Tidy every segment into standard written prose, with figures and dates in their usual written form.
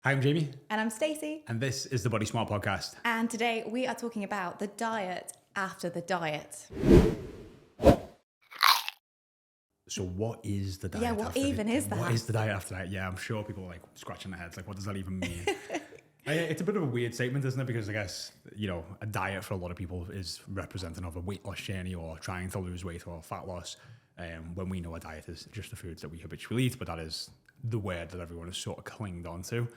Hi, I'm Jaymie. And I'm Stacey. And this is the BodySmartPodcast. And today we are talking about the diet after the diet. So what is the diet? Yeah, what even is that? What is the diet after that? Yeah, I'm sure people are like scratching their heads. Like, what does that even mean? It's a bit of a weird statement, isn't it? Because I guess, a diet for a lot of people is representing of a weight loss journey or trying to lose weight or fat loss. When we know a diet is just the foods that we habitually eat, but that is the word that everyone is sort of clinged on to.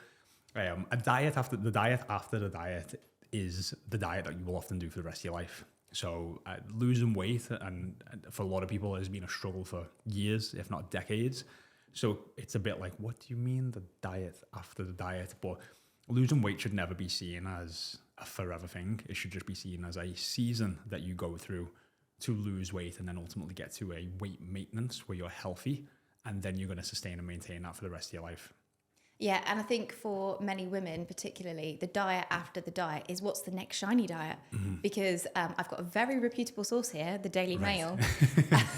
A diet after the diet is the diet that you will often do for the rest of your life. So losing weight, and for a lot of people, has been a struggle for years, if not decades. So it's a bit like, what do you mean the diet after the diet? But losing weight should never be seen as a forever thing. It should just be seen as a season that you go through to lose weight and then ultimately get to a weight maintenance where you're healthy, and then you're going to sustain and maintain that for the rest of your life. Yeah, and I think for many women particularly, the diet after the diet is what's the next shiny diet. Mm-hmm. Because I've got a very reputable source here, the Daily Mail.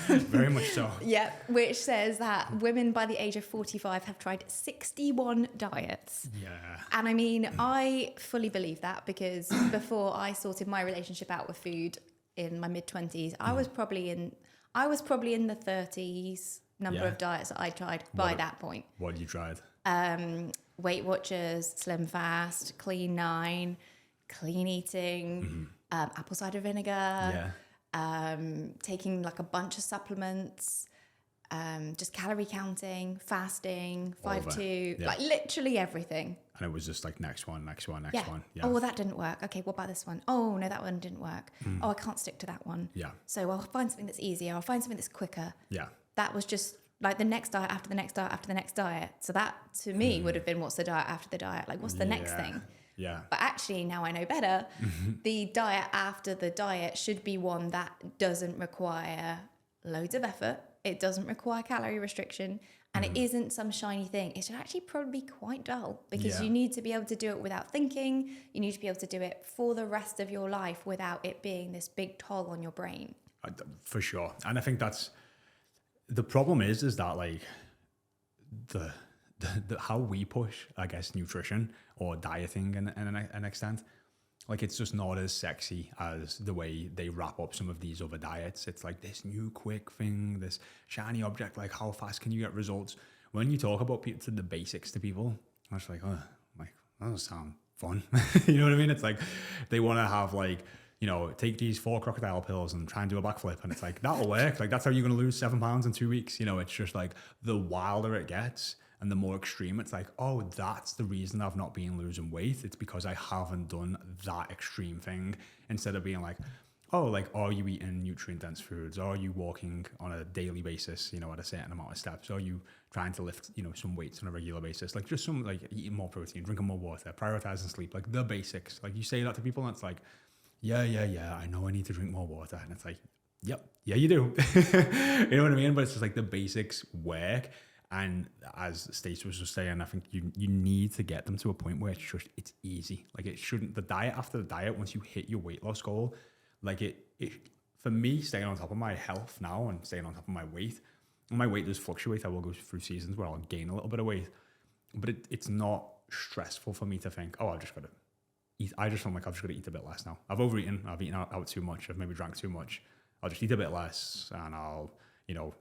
Very much so. Yeah, which says that women by the age of 45 have tried 61 diets. Yeah. And I mean, I fully believe that, because before I sorted my relationship out with food in my mid-20s, I was probably in the 30s number of diets that I tried by that point. What have you tried? Weight Watchers, Slim Fast, Clean 9, clean eating, apple cider vinegar, taking like a bunch of supplements, just calorie counting, fasting, 5-2, like literally everything. And it was just like next one. Yeah. Oh, well, that didn't work. Okay, what about this one? Oh, no, that one didn't work. Oh, I can't stick to that one. Yeah. So I'll find something that's easier. I'll find something that's quicker. Yeah. That was just like the next diet after the next diet after the next diet. So that to me would have been, what's the diet after the diet? Like, what's the next thing? Yeah. But actually, now I know better. The diet after the diet should be one that doesn't require loads of effort. It doesn't require calorie restriction. And it isn't some shiny thing. It should actually probably be quite dull, because you need to be able to do it without thinking. You need to be able to do it for the rest of your life without it being this big toll on your brain. For sure. And I think that's the problem is that like the how we push, I guess, nutrition or dieting in an extent, like it's just not as sexy as the way they wrap up some of these other diets. It's like this new quick thing, this shiny object, like how fast can you get results? When you talk about the basics to people, I'm just like, oh, like that doesn't sound fun. You know what I mean? It's like they want to have like, take these 4 crocodile pills and try and do a backflip. And it's like, that'll work. Like, that's how you're going to lose 7 pounds in 2 weeks. It's just like the wilder it gets and the more extreme, it's like, oh, that's the reason I've not been losing weight. It's because I haven't done that extreme thing, instead of being like, oh, like, are you eating nutrient dense foods? Are you walking on a daily basis, at a certain amount of steps? Are you trying to lift, some weights on a regular basis? Like just some, like eating more protein, drinking more water, prioritizing sleep, like the basics. Like you say that to people and it's like, yeah, I know I need to drink more water. And it's like, yep, yeah, you do. You know what I mean? But it's just like the basics work. And as Stacey was just saying, I think you need to get them to a point where it's easy. Like it shouldn't, the diet after the diet, once you hit your weight loss goal, like it for me, staying on top of my health now and staying on top of my weight, and my weight does fluctuate. I will go through seasons where I'll gain a little bit of weight, but it's not stressful for me to think, oh, I've just got to eat. I just feel like I've just got to eat a bit less now. I've overeaten. I've eaten out too much. I've maybe drank too much. I'll just eat a bit less and I'll,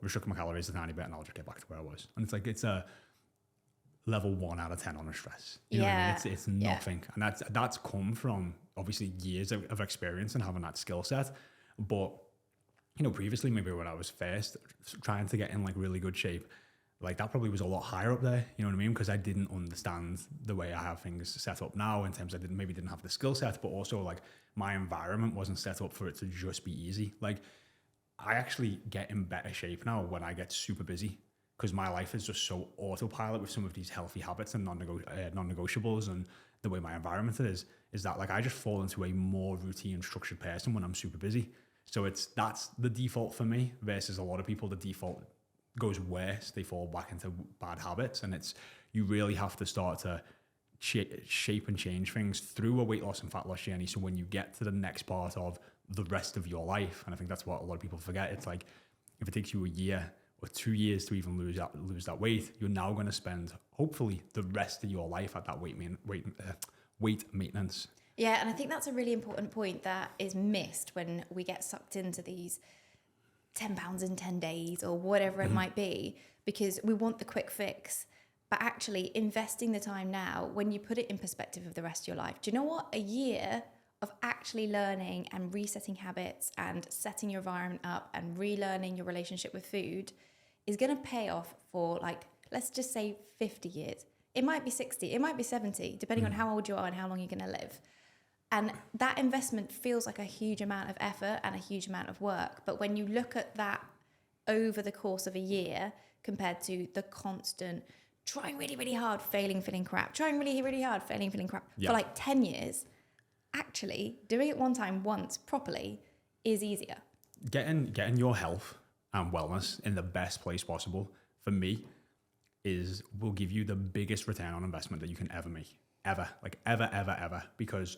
restrict my calories a tiny bit and I'll just get back to where I was. And it's like, it's a level 1 out of 10 on a stress. You know what I mean? It's nothing. And that's come from obviously years of experience and having that skill set. But, previously maybe when I was first trying to get in like really good shape, like that probably was a lot higher up there, you know what I mean? Because I didn't understand the way I have things set up now, in terms I didn't have the skill set, but also like my environment wasn't set up for it to just be easy. Like I actually get in better shape now when I get super busy, because my life is just so autopilot with some of these healthy habits and non-negotiables, and the way my environment is that like I just fall into a more routine, structured person when I'm super busy. So that's the default for me, versus a lot of people, the default goes worse. They fall back into bad habits, and you really have to start to shape and change things through a weight loss and fat loss journey. So when you get to the next part of the rest of your life, and I think that's what a lot of people forget, it's like if it takes you a year or 2 years to even lose that weight, you're now going to spend hopefully the rest of your life at that weight maintenance. Yeah, and I think that's a really important point that is missed when we get sucked into these 10 pounds in 10 days or whatever it might be, because we want the quick fix. But actually investing the time now, when you put it in perspective of the rest of your life, do you know what? A year of actually learning and resetting habits and setting your environment up and relearning your relationship with food is going to pay off for, like, let's just say 50 years. It might be 60, it might be 70, depending on how old you are and how long you're going to live. And that investment feels like a huge amount of effort and a huge amount of work. But when you look at that over the course of a year compared to the constant trying really, really hard, failing, feeling crap, trying really, really hard, failing, feeling crap for like 10 years, actually doing it one time, once properly is easier. Getting your health and wellness in the best place possible, for me, will give you the biggest return on investment that you can ever make. Ever. Because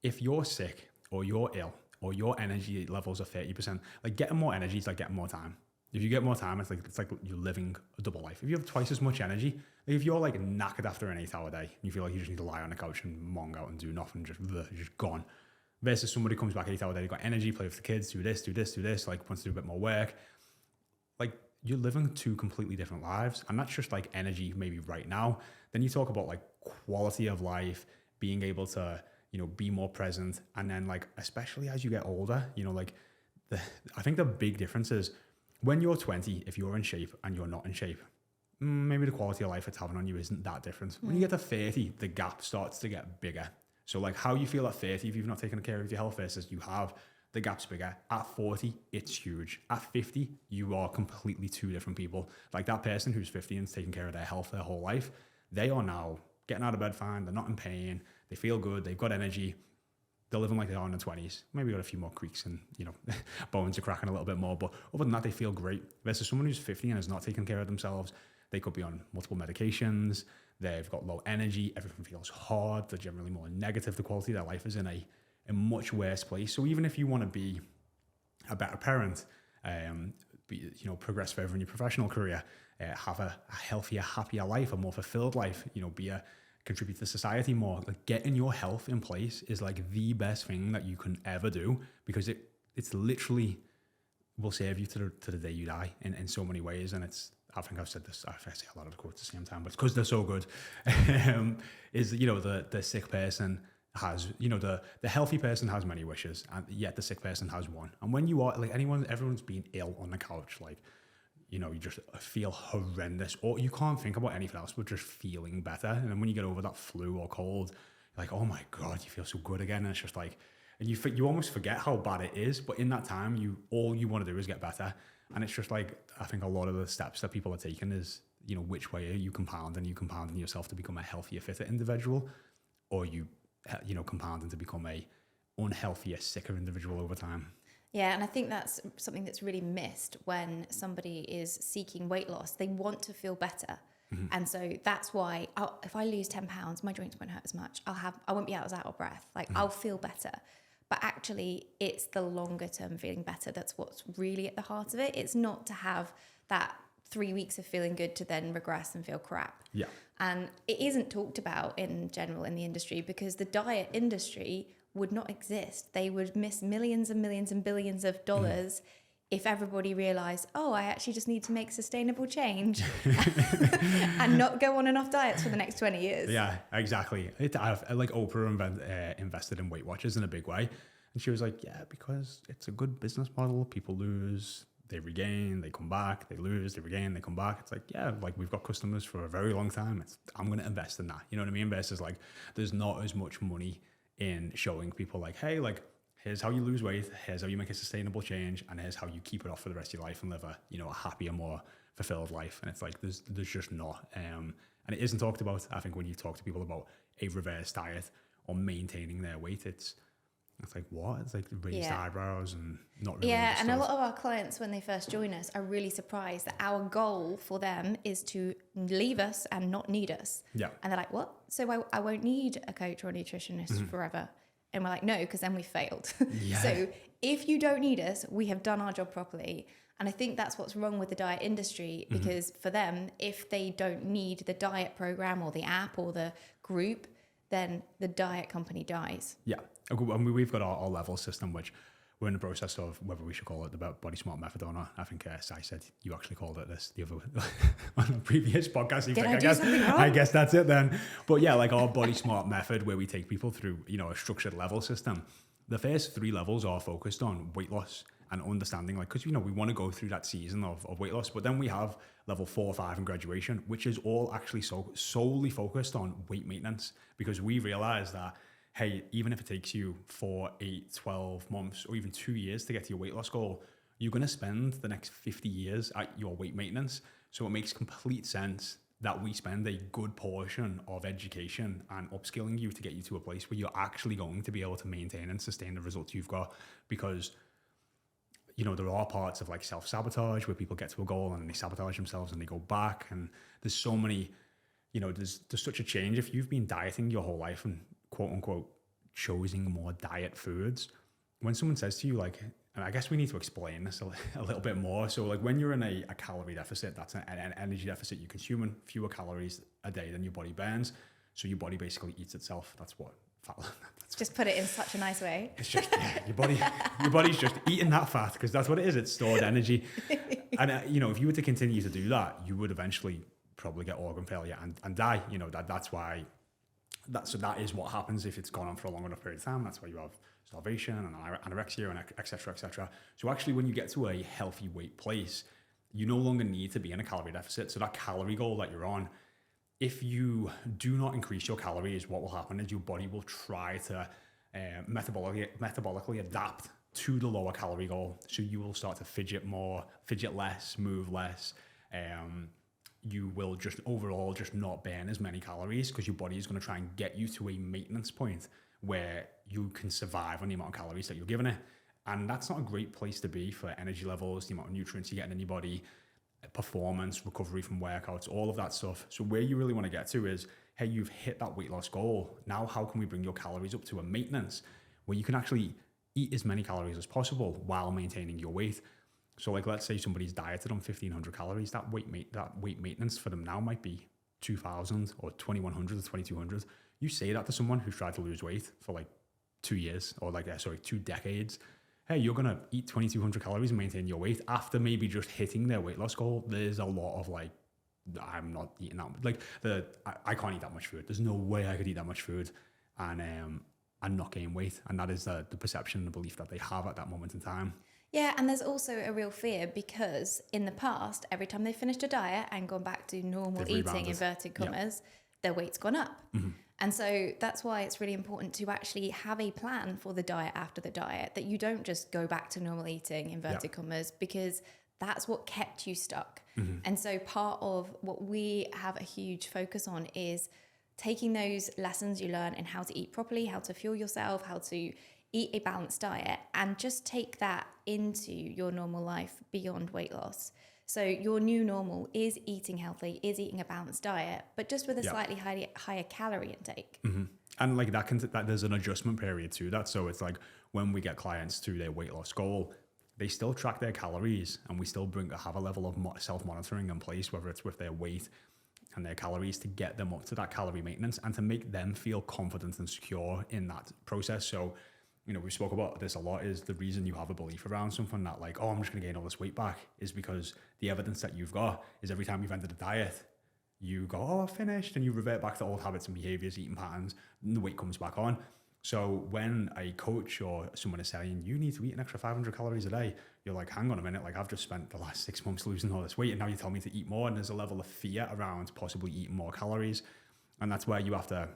if you're sick or you're ill or your energy levels are 30%, like, getting more energy is like getting more time. If you get more time, it's like you're living a double life. If you have twice as much energy, like if you're like knackered after an 8-hour day, and you feel like you just need to lie on the couch and mong out and do nothing, you're just gone. Versus somebody comes back 8-hour day, they've got energy, play with the kids, do this, like wants to do a bit more work. Like, you're living two completely different lives. And that's just like energy maybe right now. Then you talk about like quality of life, being able to, be more present. And then, like, especially as you get older, like I think the big difference is when you're 20, if you're in shape and you're not in shape, maybe the quality of life it's having on you isn't that different. When you get to 30, the gap starts to get bigger. So like how you feel at 30, if you've not taken care of your health versus you have, the gap's bigger. At 40, it's huge. At 50, you are completely two different people. Like that person who's 50 and's taking care of their health their whole life, they are now getting out of bed fine, they're not in pain, they feel good, they've got energy. They're living like they are in their 20s. Maybe got a few more creaks and, bones are cracking a little bit more. But other than that, they feel great. Versus someone who's 50 and is not taking care of themselves, they could be on multiple medications. They've got low energy. Everything feels hard. They're generally more negative. The quality of their life is in a much worse place. So even if you want to be a better parent, progress further in your professional career, have a healthier, happier life, a more fulfilled life, contribute to society more. Like, getting your health in place is like the best thing that you can ever do, because it's literally will save you to the day you die in so many ways. And I think I've said this, I say a lot of the quotes at the same time, but it's because they're so good. The sick person has, the healthy person has many wishes, and yet the sick person has one. And when you are like everyone's been ill on the couch, like, you just feel horrendous, or you can't think about anything else but just feeling better. And then when you get over that flu or cold, you're like, oh my God, you feel so good again. And it's just like, and you almost forget how bad it is. But in that time, all you want to do is get better. And it's just like, I think a lot of the steps that people are taking is, which way are you compounding? Are you compounding yourself to become a healthier, fitter individual, or you compounding to become a unhealthier, sicker individual over time? Yeah, and I think that's something that's really missed when somebody is seeking weight loss. They want to feel better. Mm-hmm. And so that's why if I lose 10 pounds, my joints won't hurt as much. I won't be out of breath. Like, I'll feel better. But actually, it's the longer term feeling better that's what's really at the heart of it. It's not to have that 3 weeks of feeling good to then regress and feel crap. Yeah. And it isn't talked about in general in the industry, because the diet industry would not exist. They would miss millions and millions and billions of dollars if everybody realized, oh, I actually just need to make sustainable change and not go on and off diets for the next 20 years. Yeah, exactly. Like Oprah invested in Weight Watchers in a big way. And she was like, yeah, because it's a good business model. People lose, they regain, they come back, they lose, they regain, they come back. It's like, yeah, like we've got customers for a very long time. I'm going to invest in that. You know what I mean? Versus like, there's not as much money in showing people like, hey, like, here's how you lose weight, here's how you make a sustainable change, and here's how you keep it off for the rest of your life and live a happier, more fulfilled life. And it's like, there's just not. And it isn't talked about. I think when you talk to people about a reverse diet or maintaining their weight, it's like, what? It's like raised eyebrows and not really understood. And a lot of our clients, when they first join us, are really surprised that our goal for them is to leave us and not need us. Yeah. And they're like, what? So I won't need a coach or a nutritionist forever? And we're like, no, because then we failed. Yeah. So if you don't need us, we have done our job properly. And I think that's what's wrong with the diet industry, because for them, if they don't need the diet program or the app or the group, then the diet company dies. Yeah. And we've got our level system, which we're in the process of whether we should call it the Body Smart method or not. I think Si said you actually called it this the other on a previous podcast. Did I do something wrong? I guess that's it then. But yeah, like our Body Smart method, where we take people through, a structured level system. The first 3 levels are focused on weight loss and understanding, like, because we want to go through that season of weight loss, but then we have level 4 or 5 in graduation, which is all actually solely focused on weight maintenance, because we realize that, hey, even if it takes you 4, 8, 12 months or even 2 years to get to your weight loss goal, you're going to spend the next 50 years at your weight maintenance. So it makes complete sense that we spend a good portion of education and upskilling you to get you to a place where you're actually going to be able to maintain and sustain the results you've got. Because there are parts of like self-sabotage where people get to a goal and they sabotage themselves and they go back. And there's so many, there's such a change. If you've been dieting your whole life and quote unquote choosing more diet foods, when someone says to you, like, and I guess we need to explain this a little bit more. So like when you're in a calorie deficit, that's an energy deficit. You're consuming fewer calories a day than your body burns. So your body basically eats itself. That's what fat. Just put it in such a nice way. It's just, your body's just eating that fat, because that's what it is. It's stored energy. And, if you were to continue to do that, you would eventually probably get organ failure and die. That's why, that is what happens if it's gone on for a long enough period of time. That's why you have starvation and anorexia and et cetera, et cetera. So actually, when you get to a healthy weight place, you no longer need to be in a calorie deficit. So that calorie goal that you're on, if you do not increase your calories, what will happen is your body will try to metabolically adapt to the lower calorie goal. So you will start to fidget less, move less. You will just overall just not burn as many calories, because your body is going to try and get you to a maintenance point where you can survive on the amount of calories that you're giving it. And that's not a great place to be for energy levels, the amount of nutrients you're getting in your body, performance, recovery from workouts, all of that stuff. So where you really want to get to is, hey, you've hit that weight loss goal. Now, how can we bring your calories up to a maintenance where you can actually eat as many calories as possible while maintaining your weight? So like, let's say somebody's dieted on 1,500 calories. That weight maintenance for them now might be 2,000 or 2,100 or 2,200. You say that to someone who's tried to lose weight for like 2 years or 2 decades. Hey, you're going to eat 2,200 calories and maintain your weight after maybe just hitting their weight loss goal. There's a lot of like, I'm not eating that much. I can't eat that much food. There's no way I could eat that much food and not gain weight. And that is the perception and the belief that they have at that moment in time. Yeah, and there's also a real fear, because in the past, every time they finished a diet and gone back to normal eating, inverted commas, their weight's gone up. Mm-hmm. And so that's why it's really important to actually have a plan for the diet after the diet, that you don't just go back to normal eating, inverted commas, because that's what kept you stuck. Mm-hmm. And so part of what we have a huge focus on is taking those lessons you learn in how to eat properly, how to fuel yourself, how to eat a balanced diet, and just take that into your normal life beyond weight loss. So your new normal is eating healthy, is eating a balanced diet, but just with a slightly higher calorie intake. Mm-hmm. And like that there's an adjustment period to that. So it's like when we get clients to their weight loss goal, they still track their calories, and we still have a level of self-monitoring in place, whether it's with their weight and their calories, to get them up to that calorie maintenance and to make them feel confident and secure in that process. So, we spoke about this a lot, is the reason you have a belief around something that like, oh, I'm just going to gain all this weight back, is because the evidence that you've got is every time you've entered a diet, you go, oh, I've finished, and you revert back to old habits and behaviors, eating patterns, and the weight comes back on. So when a coach or someone is saying, you need to eat an extra 500 calories a day, you're like, hang on a minute, like I've just spent the last 6 months losing all this weight, and now you tell me to eat more, and there's a level of fear around possibly eating more calories. And that's where you have to,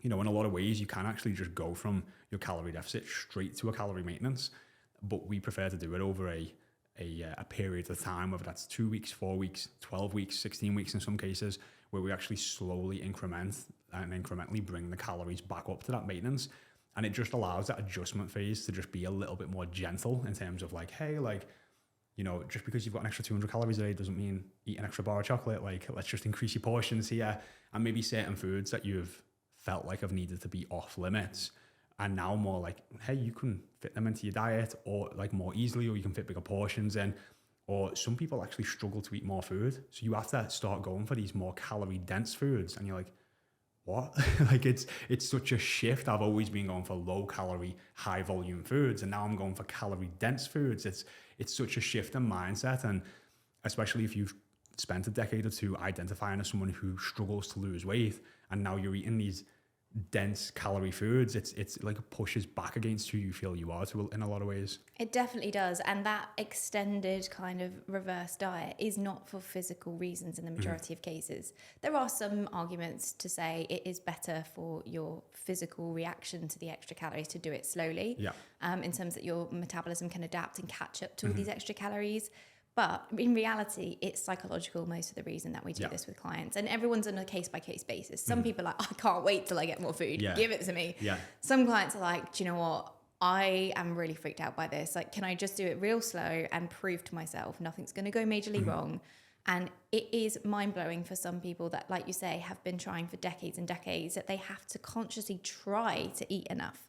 in a lot of ways, you can actually just go from your calorie deficit straight to a calorie maintenance. But we prefer to do it over a period of time, whether that's 2 weeks, 4 weeks, 12 weeks, 16 weeks in some cases, where we actually slowly incrementally bring the calories back up to that maintenance. And it just allows that adjustment phase to just be a little bit more gentle in terms of like, hey, like, just because you've got an extra 200 calories a day doesn't mean eat an extra bar of chocolate. Like, let's just increase your portions here. And maybe certain foods that you've felt like have needed to be off limits, and now more like, hey, you can fit them into your diet or like more easily, or you can fit bigger portions in. Or some people actually struggle to eat more food. So you have to start going for these more calorie dense foods. And you're like, what? Like it's such a shift. I've always been going for low calorie, high volume foods. And now I'm going for calorie dense foods. It's such a shift in mindset. And especially if you've spent a decade or two identifying as someone who struggles to lose weight, and now you're eating these dense calorie foods, it's like pushes back against who you feel you are in a lot of ways. It definitely does. And that extended kind of reverse diet is not for physical reasons in the majority of cases. There are some arguments to say it is better for your physical reaction to the extra calories to do it slowly, in terms that your metabolism can adapt and catch up to all these extra calories. But in reality, it's psychological, most of the reason that we do this with clients. And everyone's on a case-by-case basis. Some people are like, I can't wait till I get more food. Give it to me. Some clients are like, do you know what? I am really freaked out by this. Like, can I just do it real slow and prove to myself nothing's going to go majorly wrong? And it is mind-blowing for some people that, like you say, have been trying for decades and decades, that they have to consciously try to eat enough.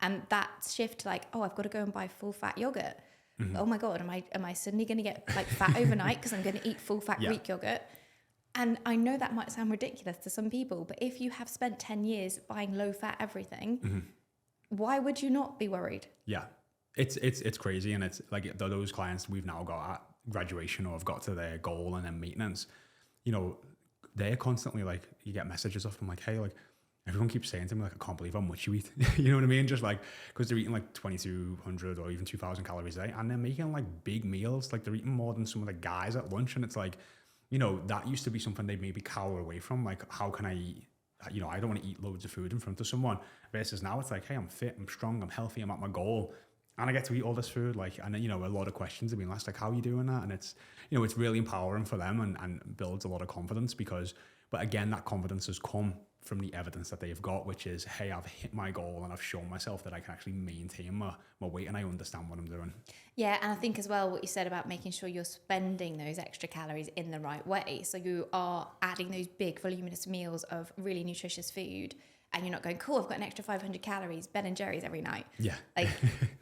And that shift, like, oh, I've got to go and buy full-fat yogurt. Oh my God, am I suddenly going to get like fat overnight because I'm going to eat full fat Greek yogurt? And I know that might sound ridiculous to some people, but if you have spent 10 years buying low fat everything, why would you not be worried? Yeah, it's crazy. And it's like those clients we've now got at graduation or have got to their goal and then maintenance, you know, they're constantly like, you get messages off them like, hey, like, everyone keeps saying to me, like, I can't believe how much you eat. You know what I mean? Just like, because they're eating like 2,200 or even 2,000 calories a day, and they're making like big meals. Like they're eating more than some of the guys at lunch. And it's like, you know, that used to be something they'd maybe cower away from. Like, how can I eat? You know, I don't want to eat loads of food in front of someone. Versus now it's like, hey, I'm fit, I'm strong, I'm healthy, I'm at my goal, and I get to eat all this food. Like, and you know, a lot of questions have been asked, like, how are you doing that? And it's, you know, it's really empowering for them and builds a lot of confidence because, but again, that confidence has come from the evidence that they've got, which is, hey, I've hit my goal and I've shown myself that I can actually maintain my weight and I understand what I'm doing. Yeah, and I think as well what you said about making sure you're spending those extra calories in the right way. So you are adding those big voluminous meals of really nutritious food, and you're not going, cool, I've got an extra 500 calories, Ben and Jerry's every night. Yeah. Like,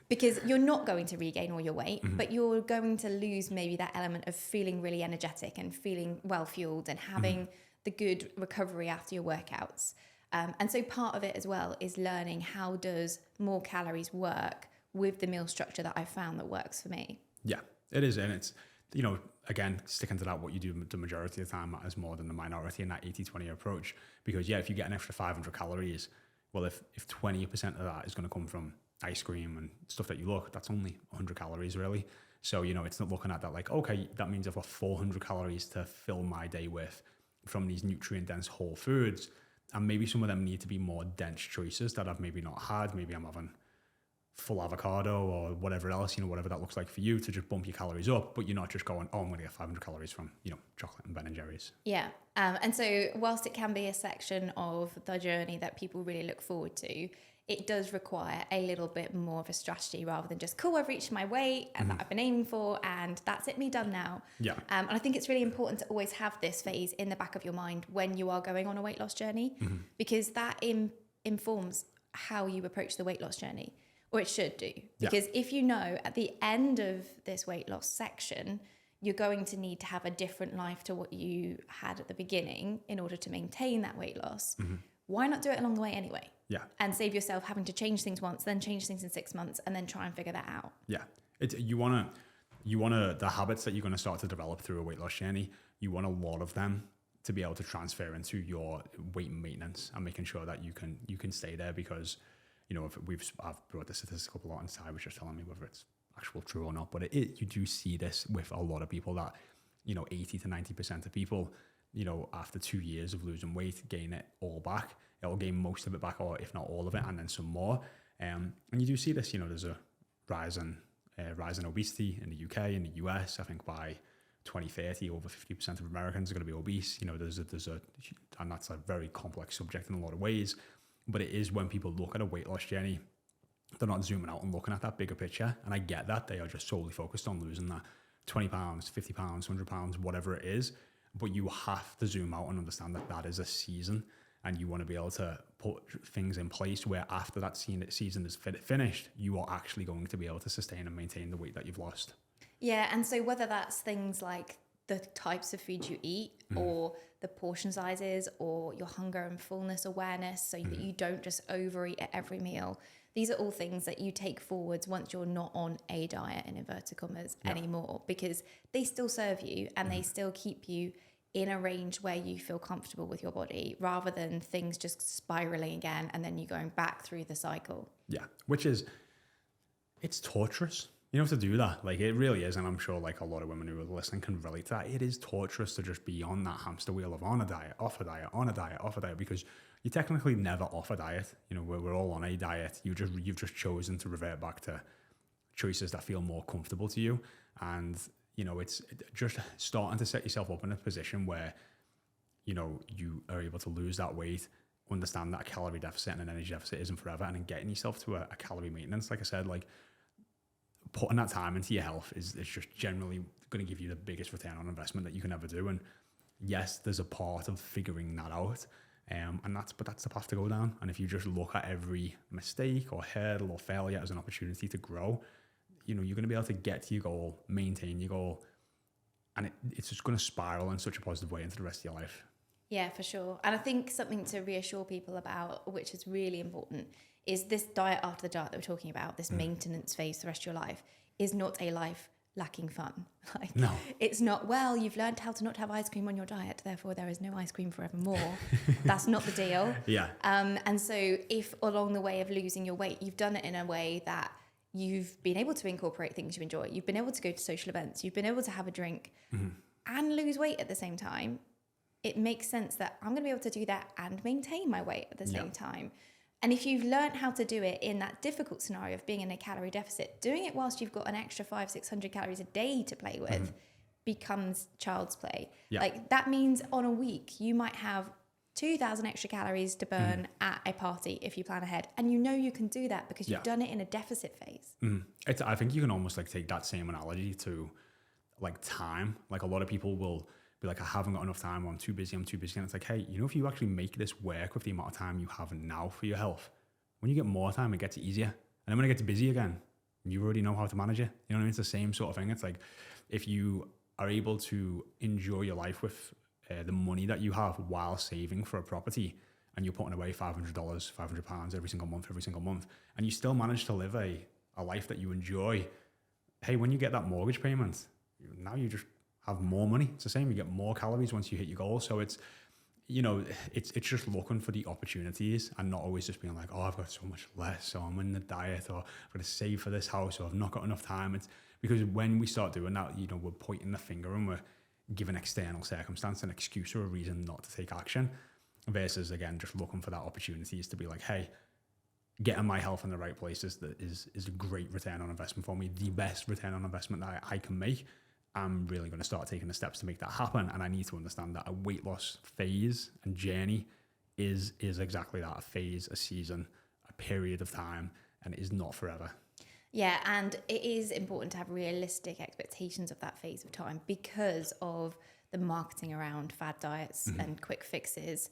because you're not going to regain all your weight, but you're going to lose maybe that element of feeling really energetic and feeling well fueled and having the good recovery after your workouts. And so part of it as well is learning how does more calories work with the meal structure that I've found that works for me. Yeah, it is. And it's, you know, again, sticking to that, what you do the majority of the time matters more than the minority in that 80-20 approach. Because yeah, if you get an extra 500 calories, well, if 20% of that is going to come from ice cream and stuff that you look, that's only 100 calories really. So, you know, it's not looking at that like, okay, that means I've got 400 calories to fill my day with from these nutrient dense whole foods. And maybe some of them need to be more dense choices that I've maybe not had. Maybe I'm having full avocado or whatever else, you know, whatever that looks like for you to just bump your calories up, but you're not just going, oh, I'm going to get 500 calories from, you know, chocolate and Ben and Jerry's. Yeah. And so whilst it can be a section of the journey that people really look forward to, it does require a little bit more of a strategy rather than just, cool, I've reached my weight and that I've been aiming for and that's it, me done now. Yeah. And I think it's really important to always have this phase in the back of your mind when you are going on a weight loss journey, because that informs how you approach the weight loss journey, or it should do. Because if you know at the end of this weight loss section, you're going to need to have a different life to what you had at the beginning in order to maintain that weight loss, why not do it along the way anyway? Yeah. And save yourself having to change things once, then change things in 6 months, and then try and figure that out. Yeah. You want to, the habits that you're going to start to develop through a weight loss journey, you want a lot of them to be able to transfer into your weight maintenance and making sure that you can stay there, because, you know, I've brought the statistics up a lot inside, which is telling me whether it's actual true or not, but you do see this with a lot of people that, you know, 80 to 90% of people, you know, after 2 years of losing weight, gain it all back. It'll gain most of it back, or if not all of it, and then some more. And you do see this, you know, there's a rise in obesity in the UK, in the US. I think by 2030, over 50% of Americans are going to be obese. You know, and that's a very complex subject in a lot of ways. But it is, when people look at a weight loss journey, they're not zooming out and looking at that bigger picture. And I get that. They are just solely focused on losing that 20 pounds, 50 pounds, 100 pounds, whatever it is. But you have to zoom out and understand that that is a season, and you want to be able to put things in place where after that season is finished, you are actually going to be able to sustain and maintain the weight that you've lost. Yeah, and so whether that's things like the types of food you eat or the portion sizes or your hunger and fullness awareness so that you don't just overeat at every meal. These are all things that you take forwards once you're not on a diet, in inverted commas, anymore, because they still serve you and they still keep you in a range where you feel comfortable with your body, rather than things just spiraling again and then you going back through the cycle. Yeah, which is, it's torturous. You know, to do that, like it really is, and I'm sure like a lot of women who are listening can relate to that. It is torturous to just be on that hamster wheel of on a diet, off a diet, on a diet, off a diet, because you're technically never off a diet. You know, we're all on a diet. You've just chosen to revert back to choices that feel more comfortable to you, and you know, it's just starting to set yourself up in a position where, you know, you are able to lose that weight, understand that a calorie deficit and an energy deficit isn't forever, and then getting yourself to a calorie maintenance. Like I said, like putting that time into your health is just generally going to give you the biggest return on investment that you can ever do. And yes, there's a part of figuring that out. But that's the path to go down. And if you just look at every mistake or hurdle or failure as an opportunity to grow, you know, you're going to be able to get to your goal, maintain your goal, and it's just going to spiral in such a positive way into the rest of your life. Yeah, for sure. And I think something to reassure people about, which is really important, is this diet after the diet that we're talking about, this maintenance phase for the rest of your life, is not a life lacking fun. Like, no, it's not, well, you've learned how to not have ice cream on your diet, therefore there is no ice cream forevermore. That's not the deal. Yeah. And so if along the way of losing your weight, you've done it in a way that you've been able to incorporate things you enjoy, you've been able to go to social events, you've been able to have a drink and lose weight at the same time, it makes sense that I'm going to be able to do that and maintain my weight at the same time. And if you've learned how to do it in that difficult scenario of being in a calorie deficit, doing it whilst you've got an extra 500-600 calories a day to play with becomes child's play. Yeah. Like that means on a week, you might have 2,000 extra calories to burn at a party if you plan ahead. And you know you can do that because you've done it in a deficit phase. I think you can almost like take that same analogy to like time. Like a lot of people will be like, I haven't got enough time, or I'm too busy. And it's like, hey, you know, if you actually make this work with the amount of time you have now for your health, when you get more time, it gets easier. And then when it gets busy again, you already know how to manage it. You know what I mean? It's the same sort of thing. It's like, if you are able to enjoy your life with the money that you have while saving for a property, and you're putting away $500, £500 every single month, and you still manage to live a life that you enjoy, hey, when you get that mortgage payment, now you just have more money. It's the same. You get more calories once you hit your goal. So it's, you know, it's just looking for the opportunities and not always just being like, oh, I've got so much less, so I'm in the diet, or I've got to save for this house, or I've not got enough time. It's because when we start doing that, you know, we're pointing the finger and we're giving external circumstance an excuse or a reason not to take action, versus again just looking for that opportunities to be like, hey, getting my health in the right place is a great return on investment for me, the best return on investment that I can make. I'm really going to start taking the steps to make that happen. And I need to understand that a weight loss phase and journey is exactly that, a phase, a season, a period of time, and it is not forever. Yeah, and it is important to have realistic expectations of that phase of time because of the marketing around fad diets and quick fixes.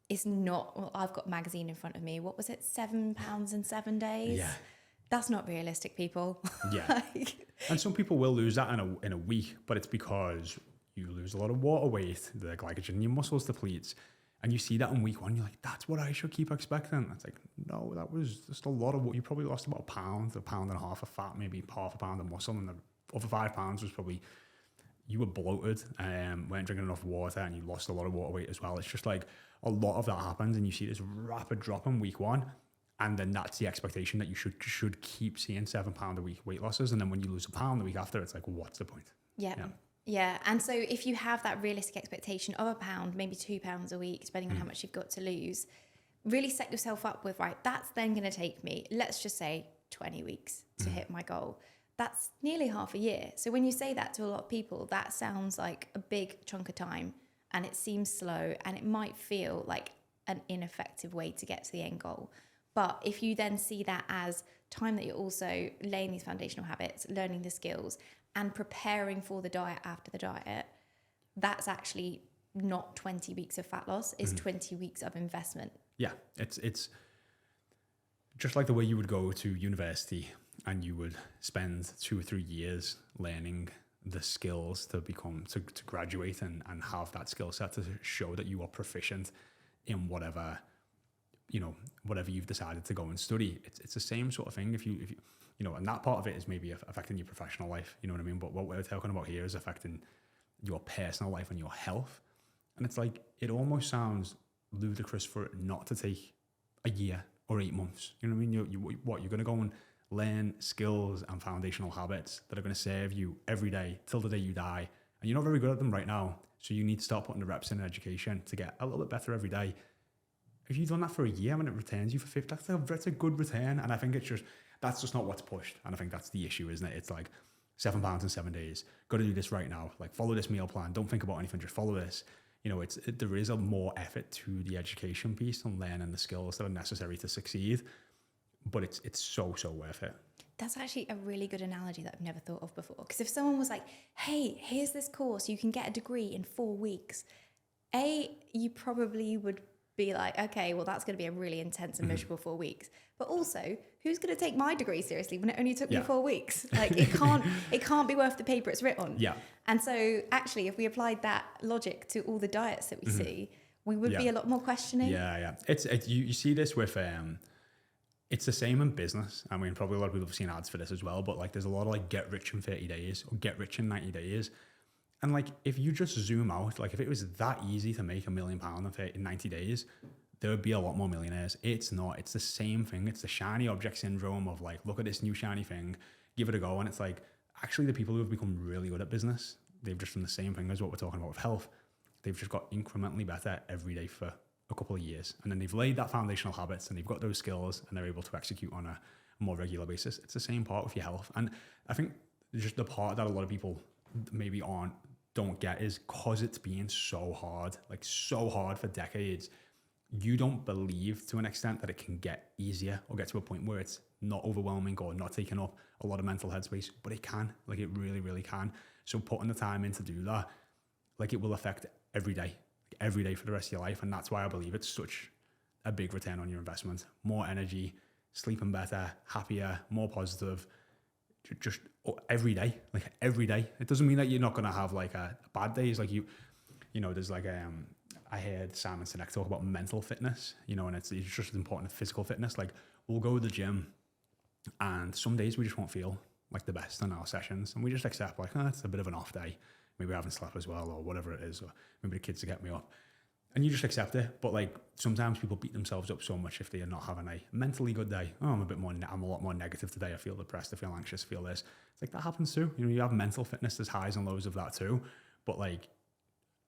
It's not, well, I've got a magazine in front of me. What was it? 7 pounds in 7 days? Yeah. That's not realistic, people. Yeah. And some people will lose that in a week, but it's because you lose a lot of water weight, the glycogen in your muscles depletes, and you see that in week one, you're like, that's what I should keep expecting. It's like, no, that was just a lot of what you probably lost, about a pound and a half of fat, maybe half a pound of muscle, and the other 5 pounds was probably you were bloated and weren't drinking enough water, and you lost a lot of water weight as well. It's just like a lot of that happens, and you see this rapid drop in week one. And then that's the expectation that you should keep seeing 7 pound a week weight losses. And then when you lose a pound the week after, it's like, well, what's the point? Yeah. And so if you have that realistic expectation of a pound, maybe 2 pounds a week, depending on how much you've got to lose, really set yourself up with, right, that's then going to take me, let's just say 20 weeks to hit my goal. That's nearly half a year. So when you say that to a lot of people, that sounds like a big chunk of time, and it seems slow, and it might feel like an ineffective way to get to the end goal. But if you then see that as time that you're also laying these foundational habits, learning the skills, and preparing for the diet after the diet, that's actually not 20 weeks of fat loss, it's 20 weeks of investment. Yeah, it's just like the way you would go to university and you would spend 2 or 3 years learning the skills to graduate and have that skill set to show that you are proficient in whatever you've decided to go and study. It's the same sort of thing. If you and that part of it is maybe affecting your professional life, you know what I mean? But what we're talking about here is affecting your personal life and your health. And it's like, it almost sounds ludicrous for it not to take a year or 8 months. You know what I mean? You're going to go and learn skills and foundational habits that are going to serve you every day till the day you die. And you're not very good at them right now. So you need to start putting the reps in education to get a little bit better every day. If you've done that for a year and it returns you for 50, that's a good return. And I think that's just not what's pushed. And I think that's the issue, isn't it? It's like £7 in 7 days. Got to do this right now. Like, follow this meal plan. Don't think about anything. Just follow this. There is a more effort to the education piece and learning the skills that are necessary to succeed. But it's so worth it. That's actually a really good analogy that I've never thought of before. Because if someone was like, hey, here's this course, you can get a degree in 4 weeks. You probably would be like, okay, well, that's going to be a really intense and miserable 4 weeks. But also, who's going to take my degree seriously when it only took me 4 weeks? Like, it can't be worth the paper it's written on. Yeah. And so actually, if we applied that logic to all the diets that we see, we would be a lot more questioning. Yeah. You see this with, it's the same in business. I mean, probably a lot of people have seen ads for this as well, but like, there's a lot of like get rich in 30 days or get rich in 90 days. And like, if you just zoom out, like if it was that easy to make £1 million in 90 days, there would be a lot more millionaires. It's not. It's the same thing. It's the shiny object syndrome of like, look at this new shiny thing, give it a go. And it's like, actually the people who have become really good at business, they've just done the same thing as what we're talking about with health. They've just got incrementally better every day for a couple of years. And then they've laid that foundational habits and they've got those skills and they're able to execute on a more regular basis. It's the same part with your health. And I think just the part that a lot of people maybe don't get is because it's been so hard for decades, you don't believe to an extent that it can get easier or get to a point where it's not overwhelming or not taking up a lot of mental headspace, but it can. Like, it really, really can. So putting the time in to do that, like, it will affect every day for the rest of your life. And that's why I believe it's such a big return on your investment. More energy, sleeping better, happier, more positive, just every day. It doesn't mean that you're not going to have like a bad days. Like there's like, I heard Simon Sinek talk about mental fitness, and it's just as important as physical fitness. Like, we'll go to the gym and some days we just won't feel like the best in our sessions. And we just accept like, it's a bit of an off day. Maybe I haven't slept as well or whatever it is, or maybe the kids will get me up. And you just accept it. But like, sometimes people beat themselves up so much if they are not having a mentally good day. Oh, I'm a lot more negative today. I feel depressed. I feel anxious. I feel this. It's like, that happens too. You have mental fitness. There's highs and lows of that too. But like,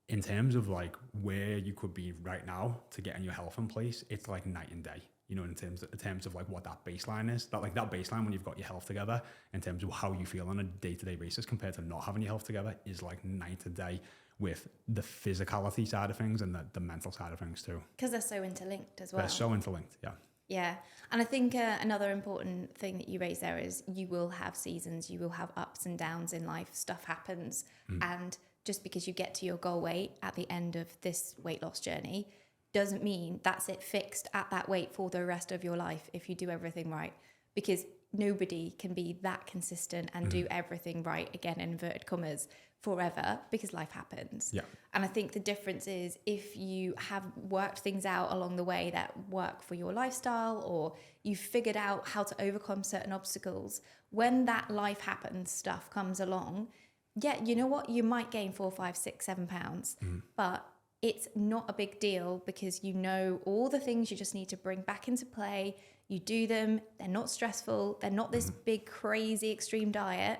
in terms of like where you could be right now to getting your health in place, it's like night and day. In terms of like what that baseline is, that baseline when you've got your health together, in terms of how you feel on a day-to-day basis compared to not having your health together, is like night and day, with the physicality side of things and the mental side of things too. Because they're so interlinked as well. They're so interlinked, yeah. Yeah. And I think another important thing that you raised there is you will have seasons, you will have ups and downs in life, stuff happens. And just because you get to your goal weight at the end of this weight loss journey doesn't mean that's it, fixed at that weight for the rest of your life if you do everything right. Because nobody can be that consistent and do everything right, again, in inverted commas, forever, because life happens. Yeah. And I think the difference is if you have worked things out along the way that work for your lifestyle, or you've figured out how to overcome certain obstacles, when that life happens stuff comes along, yeah, you know what? You might gain 4, 5, 6, 7 pounds, but it's not a big deal because you know all the things you just need to bring back into play. You do them. They're not stressful. They're not this big, crazy, extreme diet.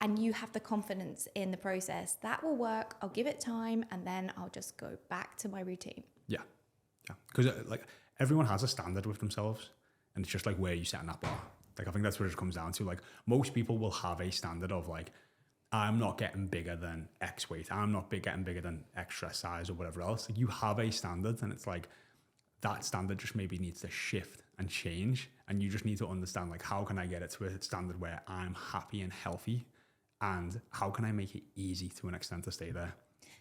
And you have the confidence in the process. That will work. I'll give it time. And then I'll just go back to my routine. Yeah. Because like, everyone has a standard with themselves. And it's just like, where are you setting that bar? Like, I think that's what it comes down to. Like, most people will have a standard of like, I'm not getting bigger than X weight. I'm not getting bigger than extra size or whatever else. Like, you have a standard, and it's like, that standard just maybe needs to shift and change. And you just need to understand, like, how can I get it to a standard where I'm happy and healthy? And how can I make it easy to an extent to stay there?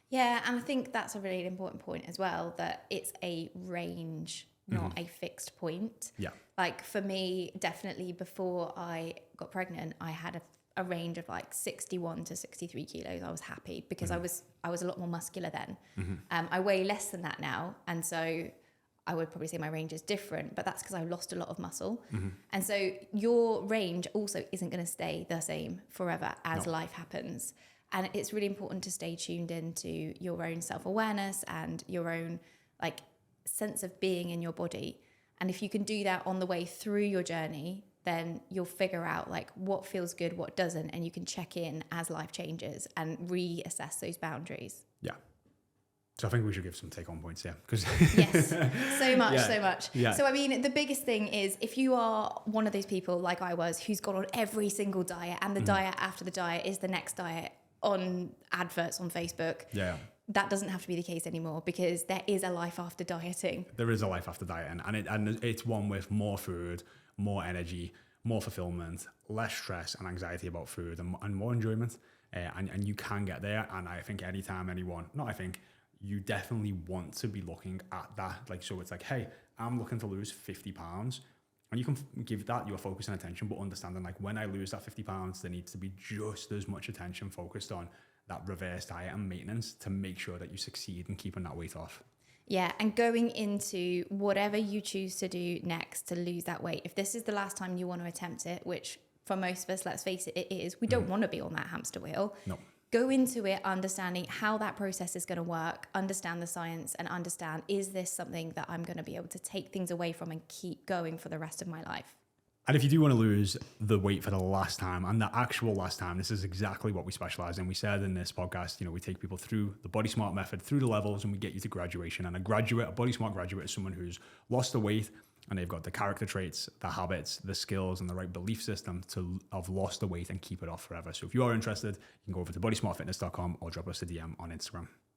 Yeah, and I think that's a really important point as well, that it's a range not a fixed point. Yeah. Like for me, definitely before I got pregnant, I had a range of like 61 to 63 kilos. I was happy because I was a lot more muscular then. I weigh less than that now. And so I would probably say my range is different, but that's because I've lost a lot of muscle. And so your range also isn't going to stay the same forever as life happens. And it's really important to stay tuned into your own self-awareness and your own like sense of being in your body. And if you can do that on the way through your journey, then you'll figure out like what feels good, what doesn't, and you can check in as life changes and reassess those boundaries. Yeah. So I think we should give some take-home points here. Yes, so much. Yeah. So I mean, the biggest thing is if you are one of those people like I was who's gone on every single diet and the diet after the diet is the next diet on adverts on Facebook. Yeah. That doesn't have to be the case anymore because there is a life after dieting. There is a life after dieting, and it's one with more food, more energy, more fulfillment, less stress and anxiety about food, and more enjoyment. And you can get there. And I think you definitely want to be looking at that. Like, so it's like, hey, I'm looking to lose 50 pounds. And you can give that your focus and attention, but understanding like when I lose that 50 pounds, there needs to be just as much attention focused on that reverse diet and maintenance to make sure that you succeed in keeping that weight off. Yeah, and going into whatever you choose to do next to lose that weight, if this is the last time you want to attempt it, which for most of us, let's face it, it is, we don't want to be on that hamster wheel. No. Go into it understanding how that process is going to work, understand the science, and understand, is this something that I'm going to be able to take things away from and keep going for the rest of my life? And if you do want to lose the weight for the last time and the actual last time, this is exactly what we specialize in. We said in this podcast, we take people through the Body Smart method, through the levels, and we get you to graduation. And a Body Smart graduate is someone who's lost the weight and they've got the character traits, the habits, the skills, and the right belief system to have lost the weight and keep it off forever. So if you are interested, you can go over to bodysmartfitness.com or drop us a DM on Instagram.